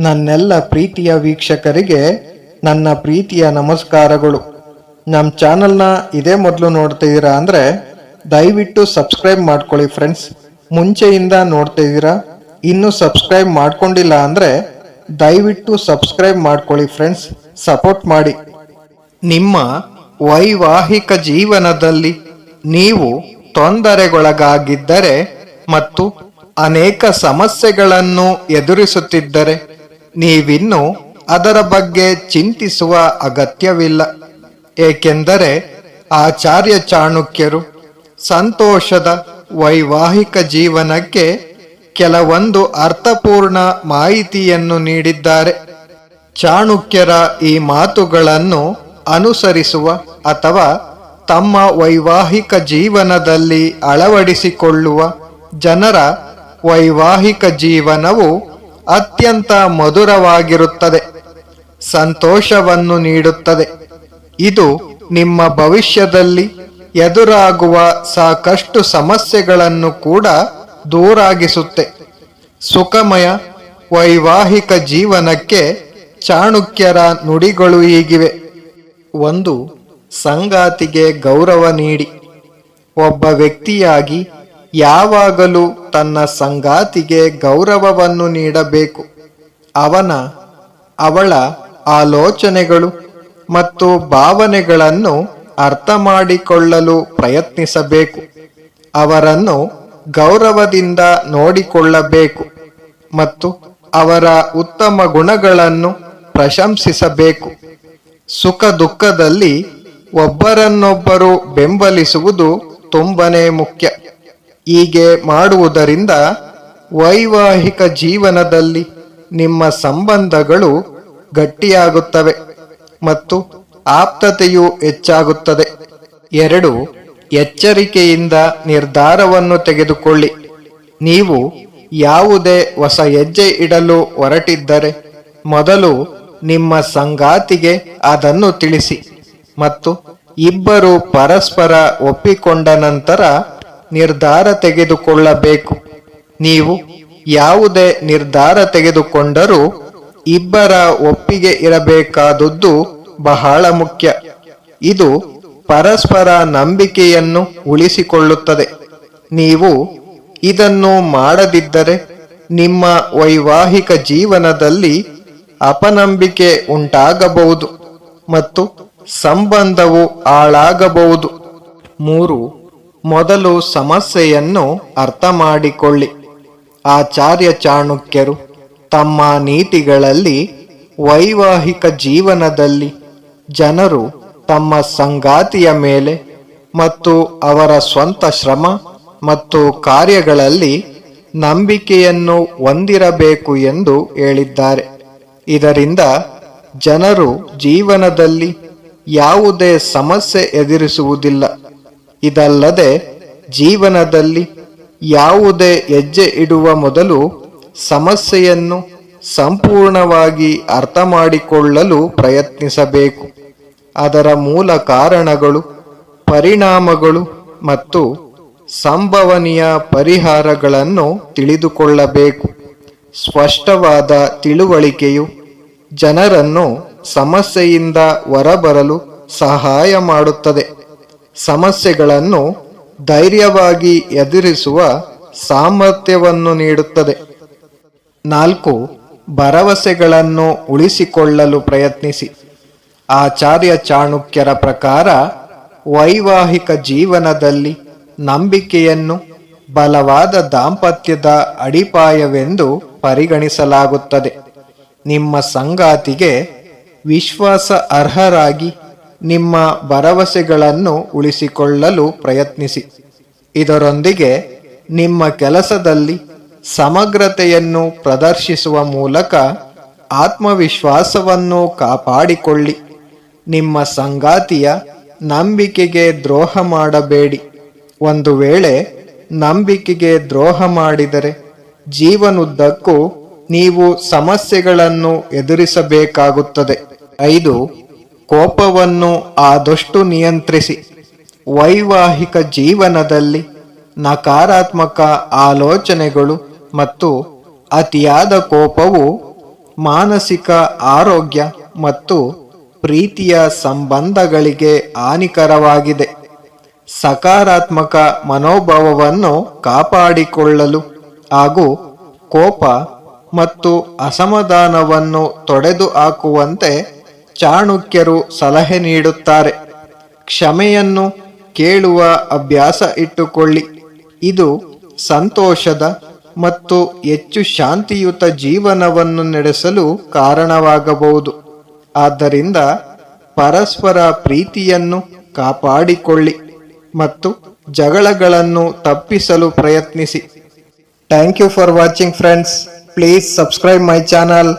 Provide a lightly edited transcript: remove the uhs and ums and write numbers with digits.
ನನ್ನೆಲ್ಲ ಪ್ರೀತಿಯ ವೀಕ್ಷಕರಿಗೆ ನನ್ನ ಪ್ರೀತಿಯ ನಮಸ್ಕಾರಗಳು. ನಮ್ಮ ಚಾನಲ್ನ ಇದೇ ಮೊದಲು ನೋಡ್ತಿದ್ದೀರಾ ಅಂದರೆ ದಯವಿಟ್ಟು ಸಬ್ಸ್ಕ್ರೈಬ್ ಮಾಡ್ಕೊಳ್ಳಿ ಫ್ರೆಂಡ್ಸ್. ಮುಂಚೆಯಿಂದ ನೋಡ್ತಿದ್ದೀರಾ, ಇನ್ನೂ ಸಬ್ಸ್ಕ್ರೈಬ್ ಮಾಡ್ಕೊಂಡಿಲ್ಲ ಅಂದರೆ ದಯವಿಟ್ಟು ಸಬ್ಸ್ಕ್ರೈಬ್ ಮಾಡ್ಕೊಳ್ಳಿ ಫ್ರೆಂಡ್ಸ್, ಸಪೋರ್ಟ್ ಮಾಡಿ. ನಿಮ್ಮ ವೈವಾಹಿಕ ಜೀವನದಲ್ಲಿ ನೀವು ತೊಂದರೆಗೊಳಗಾಗಿದ್ದರೆ ಮತ್ತು ಅನೇಕ ಸಮಸ್ಯೆಗಳನ್ನು ಎದುರಿಸುತ್ತಿದ್ದರೆ ನೀವಿನ್ನು ಅದರ ಬಗ್ಗೆ ಚಿಂತಿಸುವ ಅಗತ್ಯವಿಲ್ಲ. ಏಕೆಂದರೆ ಆಚಾರ್ಯ ಚಾಣಕ್ಯರು ಸಂತೋಷದ ವೈವಾಹಿಕ ಜೀವನಕ್ಕೆ ಕೆಲವೊಂದು ಅರ್ಥಪೂರ್ಣ ಮಾಹಿತಿಯನ್ನು ನೀಡಿದ್ದಾರೆ. ಚಾಣಕ್ಯರ ಈ ಮಾತುಗಳನ್ನು ಅನುಸರಿಸುವ ಅಥವಾ ತಮ್ಮ ವೈವಾಹಿಕ ಜೀವನದಲ್ಲಿ ಅಳವಡಿಸಿಕೊಳ್ಳುವ ಜನರ ವೈವಾಹಿಕ ಜೀವನವು ಅತ್ಯಂತ ಮಧುರವಾಗಿರುತ್ತದೆ, ಸಂತೋಷವನ್ನು ನೀಡುತ್ತದೆ. ಇದು ನಿಮ್ಮ ಭವಿಷ್ಯದಲ್ಲಿ ಎದುರಾಗುವ ಸಾಕಷ್ಟು ಸಮಸ್ಯೆಗಳನ್ನು ಕೂಡ ದೂರಾಗಿಸುತ್ತೆ. ಸುಖಮಯ ವೈವಾಹಿಕ ಜೀವನಕ್ಕೆ ಚಾಣಕ್ಯರ ನುಡಿಗಳು ಹೀಗಿವೆ. 1. ಸಂಗಾತಿಗೆ ಗೌರವ ನೀಡಿ. ಒಬ್ಬ ವ್ಯಕ್ತಿಯಾಗಿ ಯಾವಾಗಲೂ ತನ್ನ ಸಂಗಾತಿಗೆ ಗೌರವವನ್ನು ನೀಡಬೇಕು. ಅವಳ ಆಲೋಚನೆಗಳು ಮತ್ತು ಭಾವನೆಗಳನ್ನು ಅರ್ಥ ಮಾಡಿಕೊಳ್ಳಲು ಪ್ರಯತ್ನಿಸಬೇಕು. ಅವರನ್ನು ಗೌರವದಿಂದ ನೋಡಿಕೊಳ್ಳಬೇಕು ಮತ್ತು ಅವರ ಉತ್ತಮ ಗುಣಗಳನ್ನು ಪ್ರಶಂಸಿಸಬೇಕು. ಸುಖ ದುಃಖದಲ್ಲಿ ಒಬ್ಬರನ್ನೊಬ್ಬರು ಬೆಂಬಲಿಸುವುದು ತುಂಬನೇ ಮುಖ್ಯ. ಹೀಗೆ ಮಾಡುವುದರಿಂದ ವೈವಾಹಿಕ ಜೀವನದಲ್ಲಿ ನಿಮ್ಮ ಸಂಬಂಧಗಳು ಗಟ್ಟಿಯಾಗುತ್ತವೆ ಮತ್ತು ಆಪ್ತತೆಯು ಹೆಚ್ಚಾಗುತ್ತದೆ. 2. ಎಚ್ಚರಿಕೆಯಿಂದ ನಿರ್ಧಾರವನ್ನು ತೆಗೆದುಕೊಳ್ಳಿ. ನೀವು ಯಾವುದೇ ಹೊಸ ಹೆಜ್ಜೆ ಇಡಲು ಹೊರಟಿದ್ದರೆ ಮೊದಲು ನಿಮ್ಮ ಸಂಗಾತಿಗೆ ಅದನ್ನು ತಿಳಿಸಿ ಮತ್ತು ಇಬ್ಬರು ಪರಸ್ಪರ ಒಪ್ಪಿಕೊಂಡ ನಂತರ ನಿರ್ಧಾರ ತೆಗೆದುಕೊಳ್ಳಬೇಕು. ನೀವು ಯಾವುದೇ ನಿರ್ಧಾರ ತೆಗೆದುಕೊಂಡರೂ ಇಬ್ಬರ ಒಪ್ಪಿಗೆ ಇರಬೇಕಾದದ್ದು ಬಹಳ ಮುಖ್ಯ. ಇದು ಪರಸ್ಪರ ನಂಬಿಕೆಯನ್ನು ಉಳಿಸಿಕೊಳ್ಳುತ್ತದೆ. ನೀವು ಇದನ್ನು ಮಾಡದಿದ್ದರೆ ನಿಮ್ಮ ವೈವಾಹಿಕ ಜೀವನದಲ್ಲಿ ಅಪನಂಬಿಕೆ ಉಂಟಾಗಬಹುದು ಮತ್ತು ಸಂಬಂಧವು ಹಾಳಾಗಬಹುದು. 3. ಮೊದಲು ಸಮಸ್ಯೆಯನ್ನು ಅರ್ಥ ಮಾಡಿಕೊಳ್ಳಿ. ಆಚಾರ್ಯ ಚಾಣಕ್ಯರು ತಮ್ಮ ನೀತಿಗಳಲ್ಲಿ ವೈವಾಹಿಕ ಜೀವನದಲ್ಲಿ ಜನರು ತಮ್ಮ ಸಂಗಾತಿಯ ಮೇಲೆ ಮತ್ತು ಅವರ ಸ್ವಂತ ಶ್ರಮ ಮತ್ತು ಕಾರ್ಯಗಳಲ್ಲಿ ನಂಬಿಕೆಯನ್ನು ಹೊಂದಿರಬೇಕು ಎಂದು ಹೇಳಿದ್ದಾರೆ. ಇದರಿಂದ ಜನರು ಜೀವನದಲ್ಲಿ ಯಾವುದೇ ಸಮಸ್ಯೆ ಎದುರಿಸುವುದಿಲ್ಲ. ಇದಲ್ಲದೆ ಜೀವನದಲ್ಲಿ ಯಾವುದೇ ಹೆಜ್ಜೆ ಇಡುವ ಮೊದಲು ಸಮಸ್ಯೆಯನ್ನು ಸಂಪೂರ್ಣವಾಗಿ ಅರ್ಥ ಮಾಡಿಕೊಳ್ಳಲು ಪ್ರಯತ್ನಿಸಬೇಕು. ಅದರ ಮೂಲ ಕಾರಣಗಳು, ಪರಿಣಾಮಗಳು ಮತ್ತು ಸಂಭವನೀಯ ಪರಿಹಾರಗಳನ್ನು ತಿಳಿದುಕೊಳ್ಳಬೇಕು. ಸ್ಪಷ್ಟವಾದ ತಿಳುವಳಿಕೆಯು ಜನರನ್ನು ಸಮಸ್ಯೆಯಿಂದ ಹೊರಬರಲು ಸಹಾಯ ಮಾಡುತ್ತದೆ. ಸಮಸ್ಯೆಗಳನ್ನು ಧೈರ್ಯವಾಗಿ ಎದುರಿಸುವ ಸಾಮರ್ಥ್ಯವನ್ನು ನೀಡುತ್ತದೆ. 4. ಭರವಸೆಗಳನ್ನು ಉಳಿಸಿಕೊಳ್ಳಲು ಪ್ರಯತ್ನಿಸಿ. ಆಚಾರ್ಯ ಚಾಣಕ್ಯರ ಪ್ರಕಾರ ವೈವಾಹಿಕ ಜೀವನದಲ್ಲಿ ನಂಬಿಕೆಯನ್ನು ಬಲವಾದ ದಾಂಪತ್ಯದ ಅಡಿಪಾಯವೆಂದು ಪರಿಗಣಿಸಲಾಗುತ್ತದೆ. ನಿಮ್ಮ ಸಂಗಾತಿಗೆ ವಿಶ್ವಾಸ ಅರ್ಹರಾಗಿ ನಿಮ್ಮ ಭರವಸೆಗಳನ್ನು ಉಳಿಸಿಕೊಳ್ಳಲು ಪ್ರಯತ್ನಿಸಿ. ಇದರೊಂದಿಗೆ ನಿಮ್ಮ ಕೆಲಸದಲ್ಲಿ ಸಮಗ್ರತೆಯನ್ನು ಪ್ರದರ್ಶಿಸುವ ಮೂಲಕ ಆತ್ಮವಿಶ್ವಾಸವನ್ನು ಕಾಪಾಡಿಕೊಳ್ಳಿ. ನಿಮ್ಮ ಸಂಗಾತಿಯ ನಂಬಿಕೆಗೆ ದ್ರೋಹ ಮಾಡಬೇಡಿ. ಒಂದು ವೇಳೆ ನಂಬಿಕೆಗೆ ದ್ರೋಹ ಮಾಡಿದರೆ ಜೀವನದುದ್ದಕ್ಕೂ ನೀವು ಸಮಸ್ಯೆಗಳನ್ನು ಎದುರಿಸಬೇಕಾಗುತ್ತದೆ. 5. ಕೋಪವನ್ನು ಆದಷ್ಟು ನಿಯಂತ್ರಿಸಿ. ವೈವಾಹಿಕ ಜೀವನದಲ್ಲಿ ನಕಾರಾತ್ಮಕ ಆಲೋಚನೆಗಳು ಮತ್ತು ಅತಿಯಾದ ಕೋಪವು ಮಾನಸಿಕ ಆರೋಗ್ಯ ಮತ್ತು ಪ್ರೀತಿಯ ಸಂಬಂಧಗಳಿಗೆ ಹಾನಿಕರವಾಗಿದೆ. ಸಕಾರಾತ್ಮಕ ಮನೋಭಾವವನ್ನು ಕಾಪಾಡಿಕೊಳ್ಳಲು ಹಾಗೂ ಕೋಪ ಮತ್ತು ಅಸಮಾಧಾನವನ್ನು ತೊಡೆದುಹಾಕುವಂತೆ ಚಾಣಕ್ಯರು ಸಲಹೆ ನೀಡುತ್ತಾರೆ. ಕ್ಷಮೆಯನ್ನು ಕೇಳುವ ಅಭ್ಯಾಸ ಇಟ್ಟುಕೊಳ್ಳಿ. ಇದು ಸಂತೋಷದ ಮತ್ತು ಹೆಚ್ಚು ಶಾಂತಿಯುತ ಜೀವನವನ್ನು ನಡೆಸಲು ಕಾರಣವಾಗಬಹುದು. ಆದ್ದರಿಂದ ಪರಸ್ಪರ ಪ್ರೀತಿಯನ್ನು ಕಾಪಾಡಿಕೊಳ್ಳಿ ಮತ್ತು ಜಗಳಗಳನ್ನು ತಪ್ಪಿಸಲು ಪ್ರಯತ್ನಿಸಿ. Thank you for watching friends. Please subscribe my channel.